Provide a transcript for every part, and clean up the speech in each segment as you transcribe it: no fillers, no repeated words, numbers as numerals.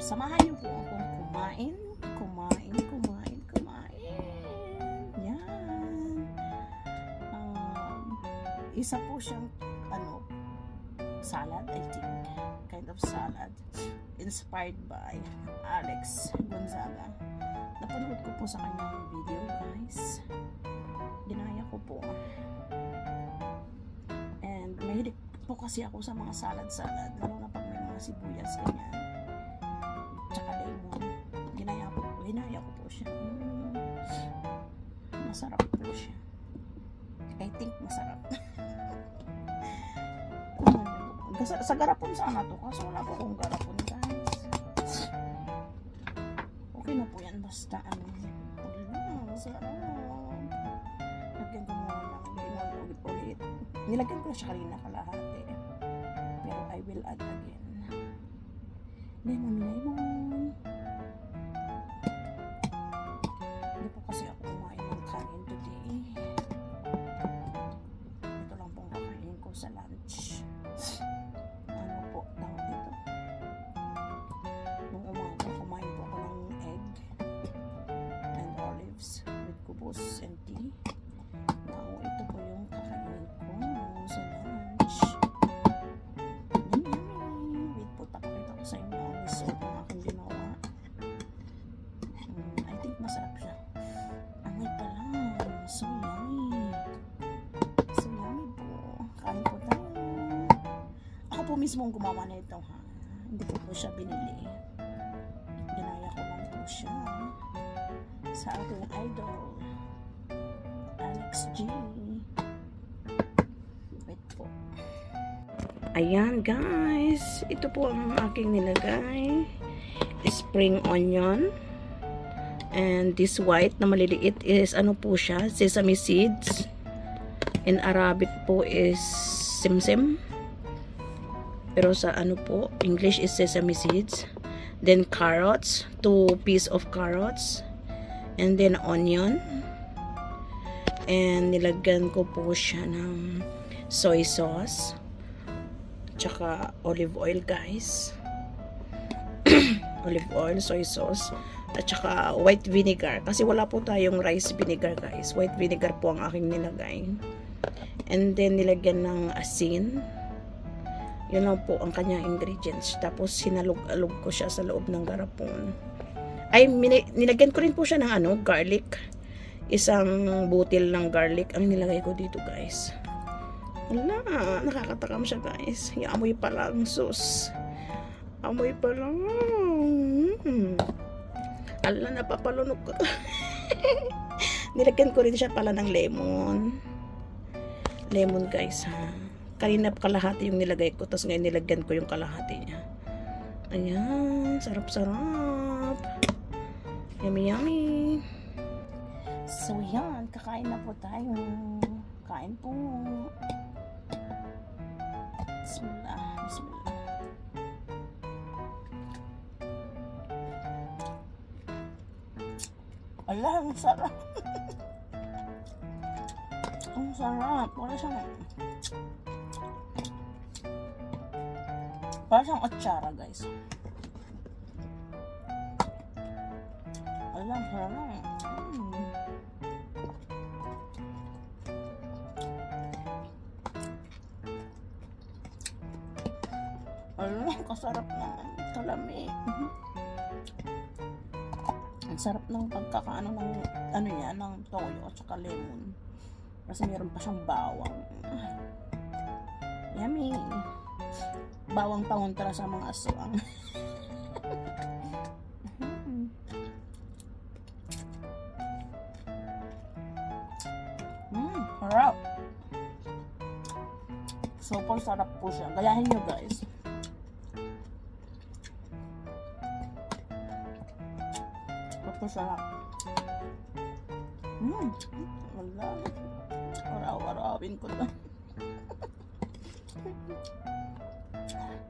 Samahan niyo po akong kumain. Yan. Isa po siyang salad, I think. Kind of salad. Inspired by Alex Gonzaga. Napanood ko po sa kanyang video, guys. Ginaya ko po. And mahilig po kasi ako sa mga salad. Lalo na pag may mga sibuyas, ganyan. Tsaka lemon. Ginaya ko po siya. Masarap po siya. I think masarap. Sa garapon sana to. Kaso wala po akong garapon, guys. Okay na po yan. Basta masarap. Lagyan ko muna ng lemon ulit. Nilagyan ko na siya kanina kalahati. Pero I will add again. Lemon. Hindi po kasi ako kumain ng kanin today. Ito lang pong kakainin ko sa lunch. Ano po tawag dito? Nung umaga, kumain po ako ng egg and olives with kubos and tea. Now, ito po yung kakainin ko sa lunch. Yummy! Wait po, papakita ko sa inyo ang result ng aking ginawa. I think masarap siya. Amoy pa lang. So yummy. So yummy po. Kain po tayo. Ako po mismo ang gumawa na ito, ha. Hindi ko po siya binili. Ginaya ko lang po siya sa ating idol, Alex G. Wait po. Ayan, guys. Ito po ang aking nilagay. Spring onion. And this white na maliliit is ano po siya? Sesame seeds. In Arabic po is simsim. Pero sa ano po, English is sesame seeds. Then carrots, 2 pieces of carrots. And then onion. And nilagyan ko po siya ng soy sauce. Tsaka olive oil, guys. Olive oil, soy sauce. At tsaka white vinegar. Kasi wala po tayong rice vinegar, guys. White vinegar po ang aking nilagay. And then nilagyan ng asin. Yun lang po ang kanyang ingredients. Tapos sinalog-alog ko siya sa loob ng garapon. Ay, nilagyan ko rin po siya ng garlic. Isang butil ng garlic ang nilagay ko dito, guys. Wala, nakakatakam siya, guys. Amoy pa lang, sus. Amoy pa lang. Ala, napapalunok ko. Nilagyan ko rin siya pala ng lemon. Lemon, guys, ha. Kanina kalahati yung nilagay ko, tapos ngayon nilagyan ko yung kalahati niya. Ayan, sarap-sarap. Yummy. So, yan. Kakain na po tayo. Kain po. Bismillah. Ala, ang sarap. Ang sarap. Para siyang atsara, guys. Ala, ang sarap. Ala, kasarap naman. Kalami. Ang sarap ng pagkakaano ng ng toyo at saka lemon. Kasi meron pa siyang bawang. Yummy. Bawang pangontra sa mga aswang. Sarap. Super sarap po siya. Gayahin nyo, guys. Super sarap. Wala. Araw-arawin ko na.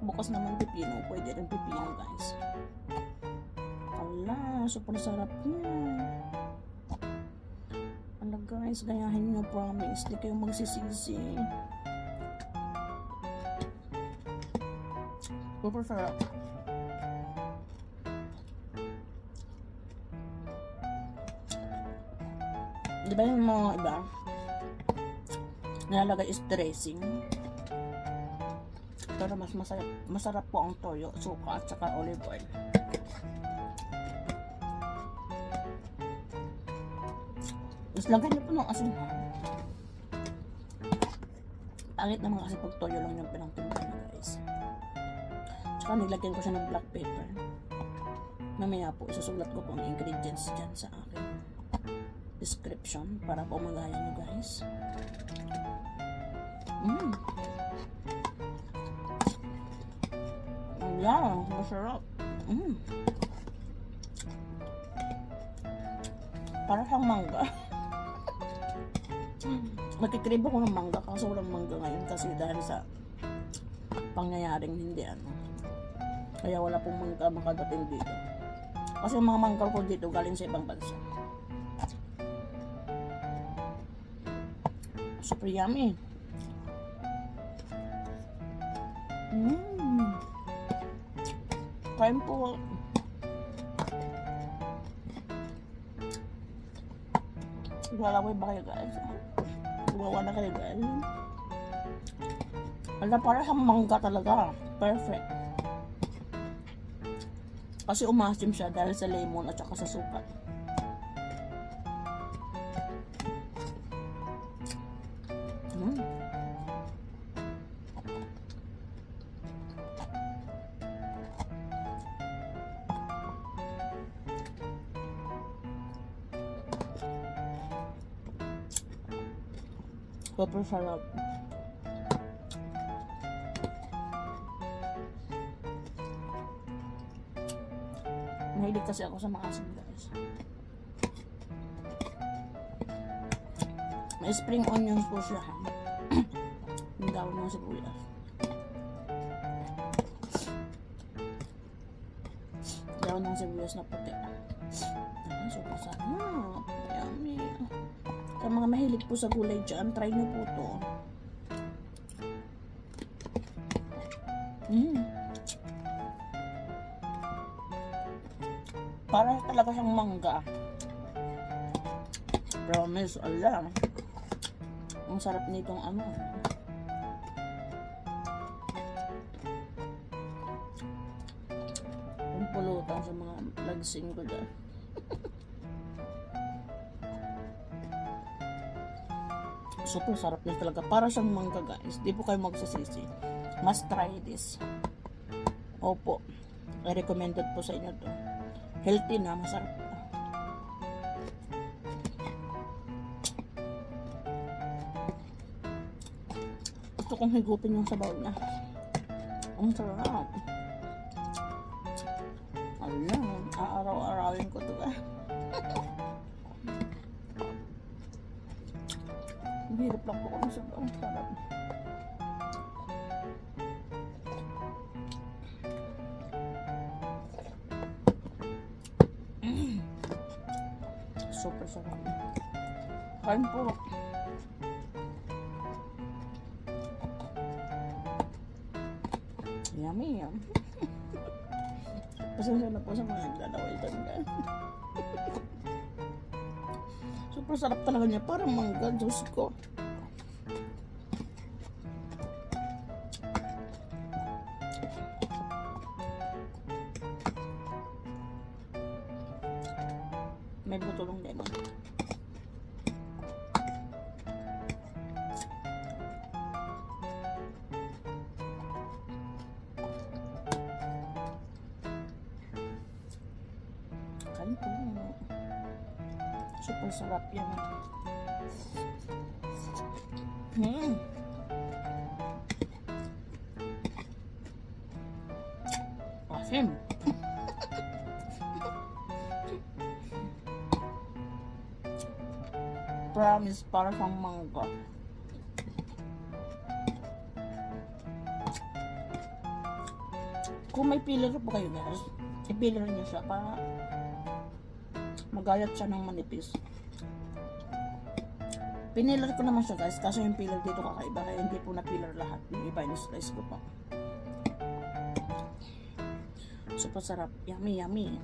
Bukas naman pipino. Pwede rin pipino, guys. Ala, super sarap niya. Ala, guys, gayahin nyo, promise. Di kayo magsisisi. Super sarap. Di ba yung mga iba, nilalagay is dressing. Pero mas masarap po ang toyo, suka at saka olive oil. Tapos lagyan niyo po ng asin ha. Pangit naman kasi pag toyo lang yung pinangtimpla niya guys. Tsaka nilagyan ko siya ng black pepper. Mamaya po isusulat ko po ang ingredients dyan sa akin description para po magaya nyo guys. Yeah, masarap. Para siyang mangga. Nagkikrib ako ng mangga kasi walang mangga ngayon kasi dahil sa pangyayaring hindi kaya wala pong mangga makadating dito. Kasi yung mga mangga ko dito galing sa ibang bansa. Super yummy. Kain po. Lalaway ba kayo guys? Gawa na kayo guys. Ala, para siyang mangga talaga. Perfect. Kasi umasim siya dahil sa lemon at saka sa suka. Super sarap. Mahilig kasi ako sa maasim guys. May spring onions po siya. Yung dahon ng sibuyas. Dahon ng sibuyas na puti. Super sarap. Yummy. Sa mga mahilig po sa gulay dyan, try nyo po to. Para talaga siyang mangga. Promise, ala. Ang sarap nitong ano. Ang pulutan sa mga lagsing ko dyan. Super sarap niya talaga. Para siyang mangga guys. Di po kayo magsasisi. Must try this. Opo. I recommended po sa inyo to. Healthy na. Masarap po. Gusto kong higupin yung sabaw niya. Ang sarap. Alam. Aaraw-arawin ko to ba? Hirap lang po kami sa ang sarap. Super sarap. Kain po. Yummy yan. Pasensya na po sa mga naglalaway doon guys. Super sarap talaga niya. Parang mangga. Diyos ko. May butulong lemon. Kain po. Super sarap yan. Asim. Promise, para siyang mangga. Kung may peeler po kayo guys, i-peeler niyo siya para magayat siya ng manipis. Piniler ko naman siya guys, kaso yung peeler dito kakaiba kaya hindi po na-peeler lahat. Yung iba in-slice ko pa. Super sarap. Yummy, yummy.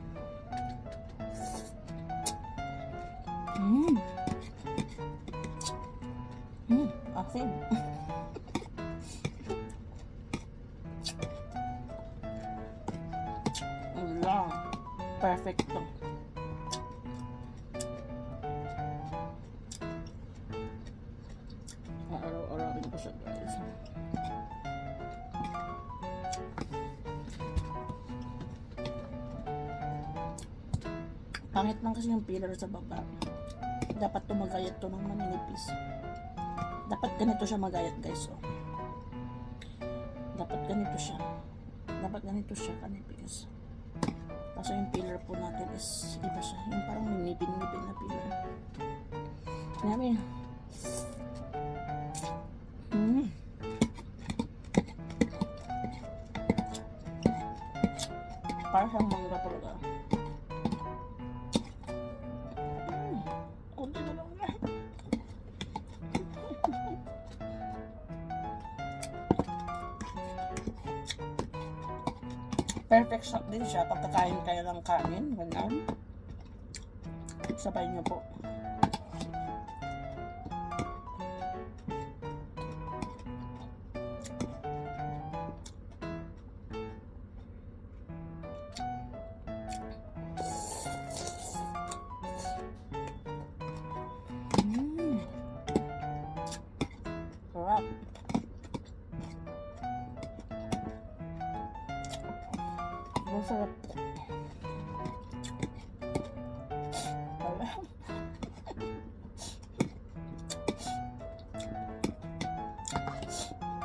Asin. Wala. Perfect to. Araw-arawin ko siya, guys. Pangit lang kasi yung pillar sa baba. Dapat tumagayat to ng maninipis. Dapat ganito siya magayat, guys. Oh. Dapat ganito siya. Dapat ganito siya kanipis. Kaso yung pillar po natin is iba siya. Yung parang minipin-nipin na pillar. Yummy. Parang siyang mangga talaga. Kunti na lang na. Perfect shot din siya pag kakain kayo ng kanin. Ganyan. Sabay niyo po. Sarap. Masarap.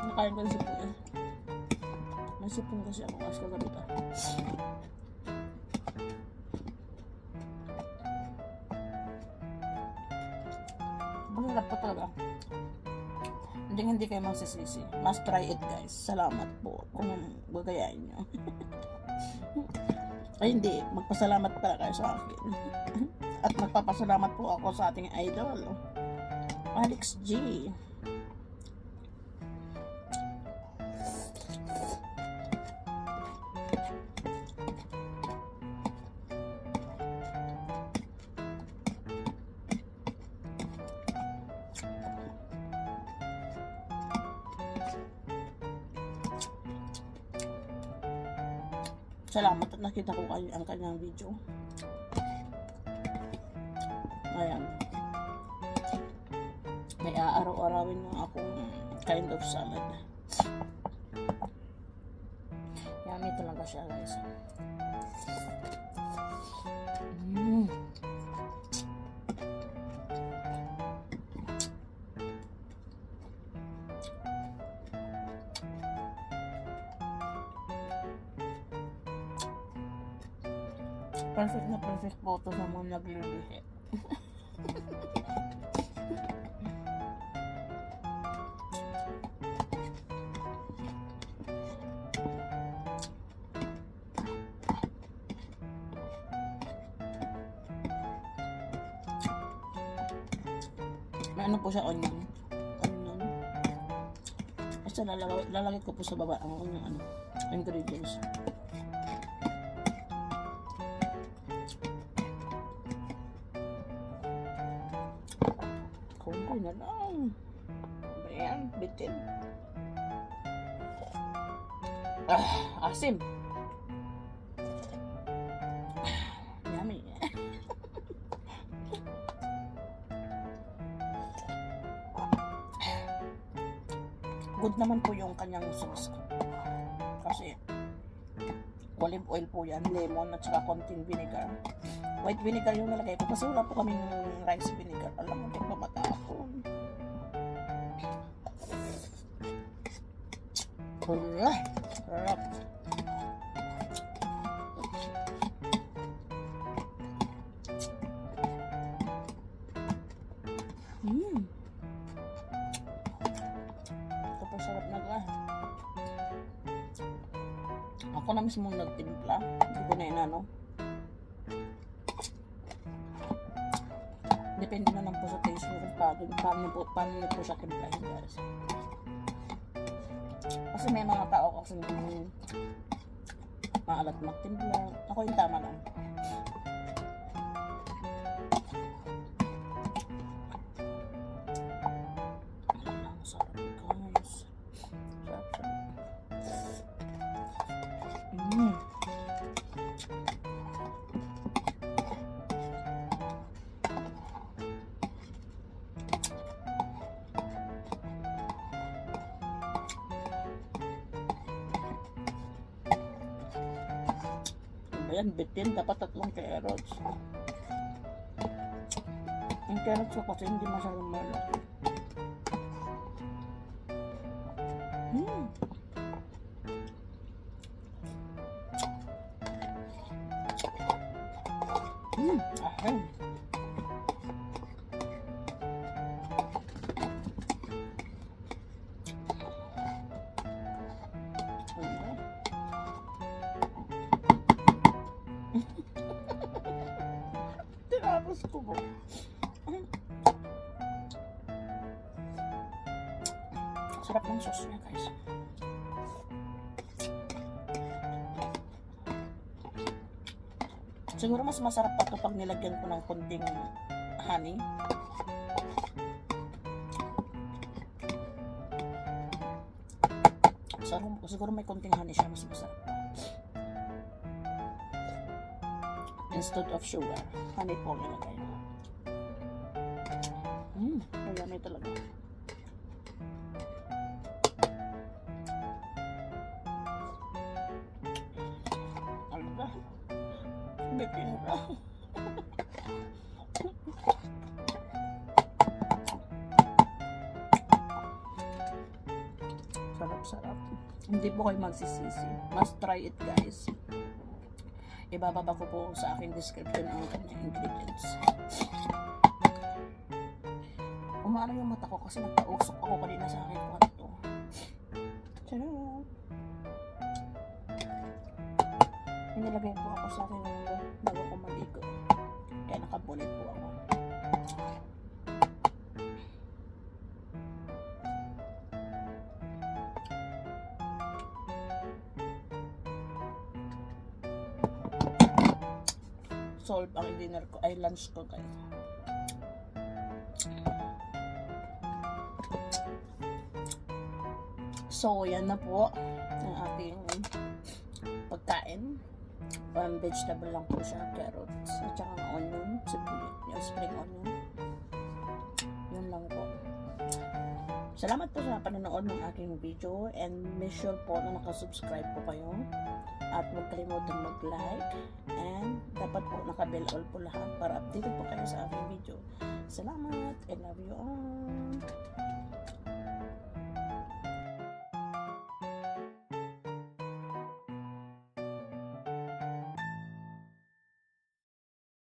Nakain ko na sipon eh. May sipon kasi ako as kagabi pa. Masarap po talaga. Hindi kayo magsisisi. Must try it, guys. Salamat po kung gagayain nyo. Ay hindi, magpasalamat pala kayo sa akin. At magpapasalamat po ako sa ating idol, Alex G. Salamat at nakita ko kayo ang kanyang video. Ayan. May aaraw-arawin na akong kind of salad. Yummy talaga siya, guys. Perfect na perfect po ito sa mga naglilihi. May ano po siya, onion. Basta lalagay ko po sa baba ang ingredients. Kunti na lang. Ayan, bitin. Asim. Yummy. Good naman po yung kanyang sauce. Kasi olive oil po yan, lemon at saka konting vinegar. White vinegar yung nalagay ko kasi wala po kaming rice vinegar. Alam mo, hindi pa matapon. Sarap. Ito pa sarap na ka. Ako na mismo nagtimpla. Hindi ko na inano. Depende na lang po sa taste mo paano niyo po siya timplahin, guys. Kasi may mga tao kasi maalat magtimpla. Ako yung tama lang. So, Ayan, bitin. Dapat 3 carrots. Yung carrots ko kasi hindi masyadong malaki. Ahem. Tinapos ko ba? Sarap ng sauce niya, guys. Siguro mas masarap pa ito pag nilagyan ko ng konting honey. Siguro may konting honey siya, mas masarap. Instead of sugar, honey po nilagay. Ayan talaga. Ano ba? Bitin ka. Sarap-sarap. Hindi po kayo magsisisi. Must try it, guys. Ibababa ko po sa aking description ang kanyang ingredients. Umano yung mata ko kasi nagpausok ako kanina sa aking kwarto. Charot! Nilagay po ako sa aking bago ko maligo. Kaya nakabulit po ako. Solve ang dinner ko, ay lunch ko, guys. So, yan na po ang ating pagkain. Vegetable lang po siya, carrots, at saka onion, sibuyas, yung spring onion. Yun lang po. Salamat po sa panonood ng aking video, and make sure po na nakasubscribe po kayo. At huwag kalimutan mag-like, and dapat po naka-bell all po lahat para updated po kayo sa aking video. Salamat! I love you all!